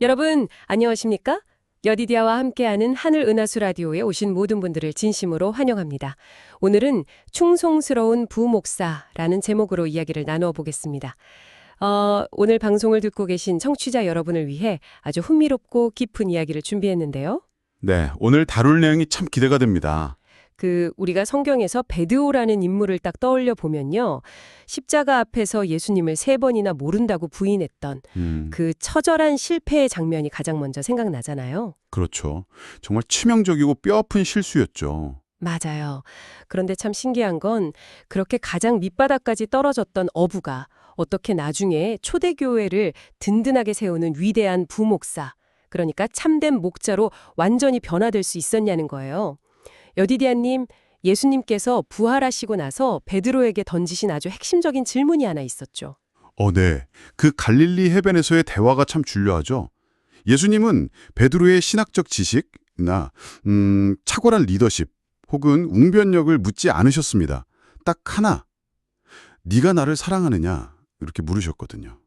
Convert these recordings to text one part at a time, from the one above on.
여러분, 안녕하십니까? 여디디아와 함께하는 하늘 은하수 라디오에 오신 모든 분들을 진심으로 환영합니다. 오늘은 충성스러운 부목사라는 제목으로 이야기를 나누어 보겠습니다. 오늘 방송을 듣고 계신 청취자 여러분을 위해 아주 흥미롭고 깊은 이야기를 준비했는데요. 네, 오늘 다룰 내용이 참 기대가 됩니다. 우리가 성경에서 베드로라는 인물을 딱 떠올려 보면요. 십자가 앞에서 예수님을 3번이나 모른다고 부인했던 그 처절한 실패의 장면이 가장 먼저 생각나잖아요. 그렇죠. 정말 치명적이고 뼈아픈 실수였죠. 맞아요. 그런데 참 신기한 건 그렇게 가장 밑바닥까지 떨어졌던 어부가 어떻게 나중에 초대교회를 든든하게 세우는 위대한 부목사, 그러니까 참된 목자로 완전히 변화될 수 있었냐는 거예요. 여디디아님, 예수님께서 부활하시고 나서 베드로에게 던지신 아주 핵심적인 질문이 하나 있었죠. 네. 그 갈릴리 해변에서의 대화가 참 중요하죠. 예수님은 베드로의 신학적 지식이나 탁월한 리더십 혹은 웅변력을 묻지 않으셨습니다. 딱 하나, 네가 나를 사랑하느냐 이렇게 물으셨거든요.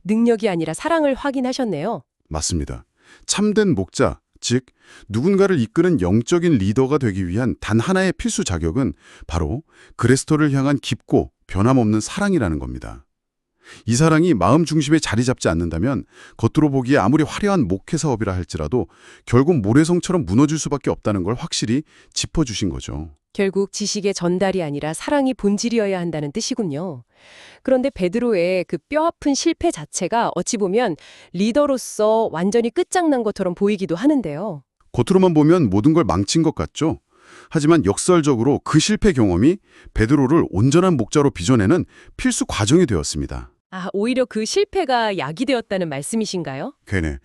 능력이 아니라 사랑을 확인하셨네요. 맞습니다. 참된 목자, 즉 누군가를 이끄는 영적인 리더가 되기 위한 단 하나의 필수 자격은 바로 그리스도를 향한 깊고 변함없는 사랑이라는 겁니다. 이 사랑이 마음 중심에 자리 잡지 않는다면 겉으로 보기에 아무리 화려한 목회 사업이라 할지라도 결국 모래성처럼 무너질 수밖에 없다는 걸 확실히 짚어주신 거죠. 결국 지식의 전달이 아니라 사랑이 본질이어야 한다는 뜻이군요. 그런데 베드로의 그 뼈아픈 실패 자체가 어찌 보면 리더로서 완전히 끝장난 것처럼 보이기도 하는데요. 겉으로만 보면 모든 걸 망친 것 같죠. 하지만 역설적으로 그 실패 경험이 베드로를 온전한 목자로 빚어내는 필수 과정이 되었습니다. 오히려 그 실패가 약이 되었다는 말씀이신가요? 걔네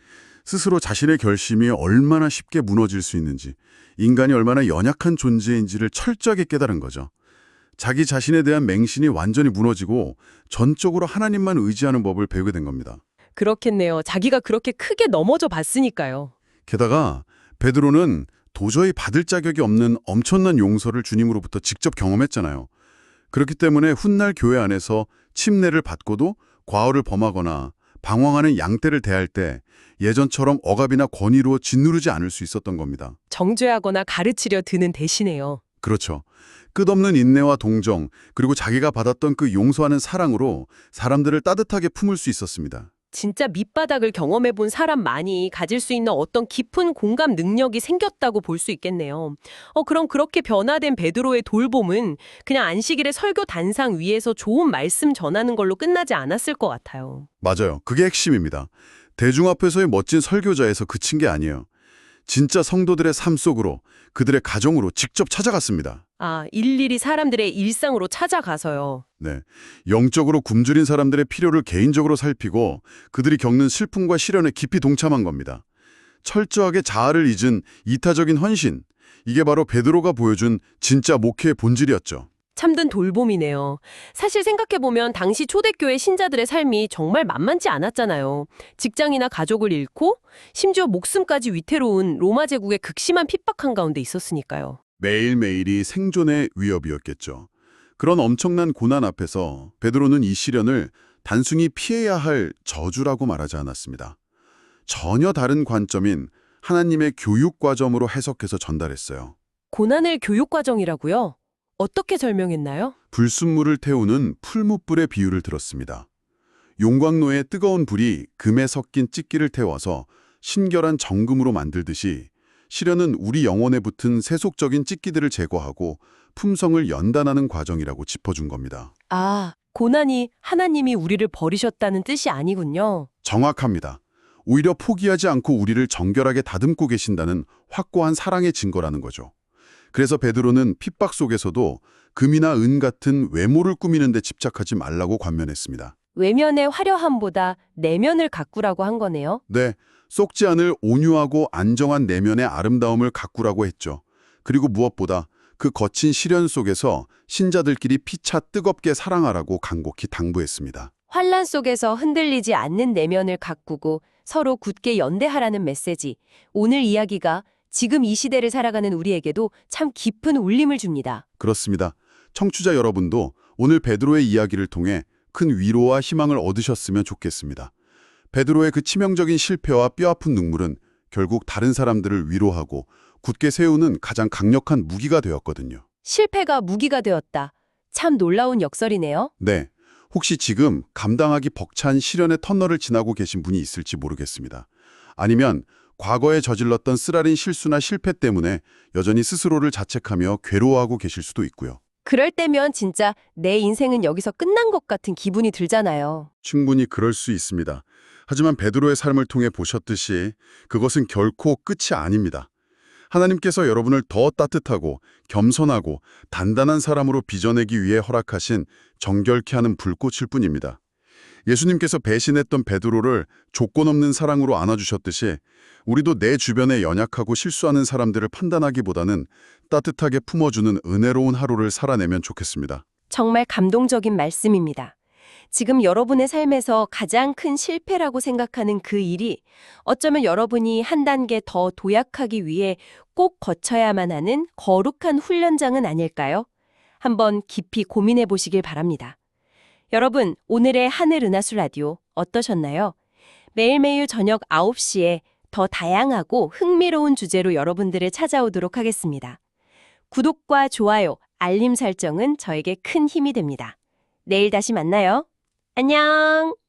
스스로 자신의 결심이 얼마나 쉽게 무너질 수 있는지, 인간이 얼마나 연약한 존재인지를 철저하게 깨달은 거죠. 자기 자신에 대한 맹신이 완전히 무너지고 전적으로 하나님만 의지하는 법을 배우게 된 겁니다. 그렇겠네요. 자기가 그렇게 크게 넘어져 봤으니까요. 게다가 베드로는 도저히 받을 자격이 없는 엄청난 용서를 주님으로부터 직접 경험했잖아요. 그렇기 때문에 훗날 교회 안에서 침례를 받고도 과오를 범하거나 방황하는 양떼를 대할 때 예전처럼 억압이나 권위로 짓누르지 않을 수 있었던 겁니다. 정죄하거나 가르치려 드는 대신에요. 그렇죠. 끝없는 인내와 동정, 그리고 자기가 받았던 그 용서하는 사랑으로 사람들을 따뜻하게 품을 수 있었습니다. 진짜 밑바닥을 경험해 본 사람만이 가질 수 있는 어떤 깊은 공감 능력이 생겼다고 볼 수 있겠네요. 그럼 그렇게 변화된 베드로의 돌봄은 그냥 안식일의 설교 단상 위에서 좋은 말씀 전하는 걸로 끝나지 않았을 것 같아요. 맞아요. 그게 핵심입니다. 대중 앞에서의 멋진 설교자에서 그친 게 아니에요. 진짜 성도들의 삶 속으로, 그들의 가정으로 직접 찾아갔습니다. 일일이 사람들의 일상으로 찾아가서요. 네, 영적으로 굶주린 사람들의 필요를 개인적으로 살피고 그들이 겪는 슬픔과 시련에 깊이 동참한 겁니다. 철저하게 자아를 잊은 이타적인 헌신, 이게 바로 베드로가 보여준 진짜 목회의 본질이었죠. 참된 돌봄이네요. 사실 생각해보면 당시 초대교회 신자들의 삶이 정말 만만치 않았잖아요. 직장이나 가족을 잃고 심지어 목숨까지 위태로운 로마 제국의 극심한 핍박한 가운데 있었으니까요. 매일매일이 생존의 위협이었겠죠. 그런 엄청난 고난 앞에서 베드로는 이 시련을 단순히 피해야 할 저주라고 말하지 않았습니다. 전혀 다른 관점인 하나님의 교육과정으로 해석해서 전달했어요. 고난을 교육과정이라고요? 어떻게 설명했나요? 불순물을 태우는 풀무불의 비유를 들었습니다. 용광로에 뜨거운 불이 금에 섞인 찌끼를 태워서 신결한 정금으로 만들듯이 시련은 우리 영혼에 붙은 세속적인 찌끼들을 제거하고 품성을 연단하는 과정이라고 짚어준 겁니다. 고난이 하나님이 우리를 버리셨다는 뜻이 아니군요. 정확합니다. 오히려 포기하지 않고 우리를 정결하게 다듬고 계신다는 확고한 사랑의 증거라는 거죠. 그래서 베드로는 핍박 속에서도 금이나 은 같은 외모를 꾸미는 데 집착하지 말라고 권면했습니다. 외면의 화려함보다 내면을 가꾸라고 한 거네요. 네, 썩지 않을 온유하고 안정한 내면의 아름다움을 가꾸라고 했죠. 그리고 무엇보다 그 거친 시련 속에서 신자들끼리 피차 뜨겁게 사랑하라고 간곡히 당부했습니다. 환란 속에서 흔들리지 않는 내면을 가꾸고 서로 굳게 연대하라는 메시지. 오늘 이야기가 지금 이 시대를 살아가는 우리에게도 참 깊은 울림을 줍니다. 그렇습니다. 청취자 여러분도 오늘 베드로의 이야기를 통해 큰 위로와 희망을 얻으셨으면 좋겠습니다. 베드로의 그 치명적인 실패와 뼈아픈 눈물은 결국 다른 사람들을 위로하고 굳게 세우는 가장 강력한 무기가 되었거든요. 실패가 무기가 되었다. 참 놀라운 역설이네요. 네, 혹시 지금 감당하기 벅찬 시련의 터널을 지나고 계신 분이 있을지 모르겠습니다. 아니면 과거에 저질렀던 쓰라린 실수나 실패 때문에 여전히 스스로를 자책하며 괴로워하고 계실 수도 있고요. 그럴 때면 진짜 내 인생은 여기서 끝난 것 같은 기분이 들잖아요. 충분히 그럴 수 있습니다. 하지만 베드로의 삶을 통해 보셨듯이 그것은 결코 끝이 아닙니다. 하나님께서 여러분을 더 따뜻하고 겸손하고 단단한 사람으로 빚어내기 위해 허락하신 정결케 하는 불꽃일 뿐입니다. 예수님께서 배신했던 베드로를 조건 없는 사랑으로 안아주셨듯이 우리도 내 주변에 연약하고 실수하는 사람들을 판단하기보다는 따뜻하게 품어주는 은혜로운 하루를 살아내면 좋겠습니다. 정말 감동적인 말씀입니다. 지금 여러분의 삶에서 가장 큰 실패라고 생각하는 그 일이 어쩌면 여러분이 한 단계 더 도약하기 위해 꼭 거쳐야만 하는 거룩한 훈련장은 아닐까요? 한번 깊이 고민해 보시길 바랍니다. 여러분, 오늘의 하늘 은하수 라디오 어떠셨나요? 매일매일 저녁 9시에 더 다양하고 흥미로운 주제로 여러분들을 찾아오도록 하겠습니다. 구독과 좋아요, 알림 설정은 저에게 큰 힘이 됩니다. 내일 다시 만나요. 안녕!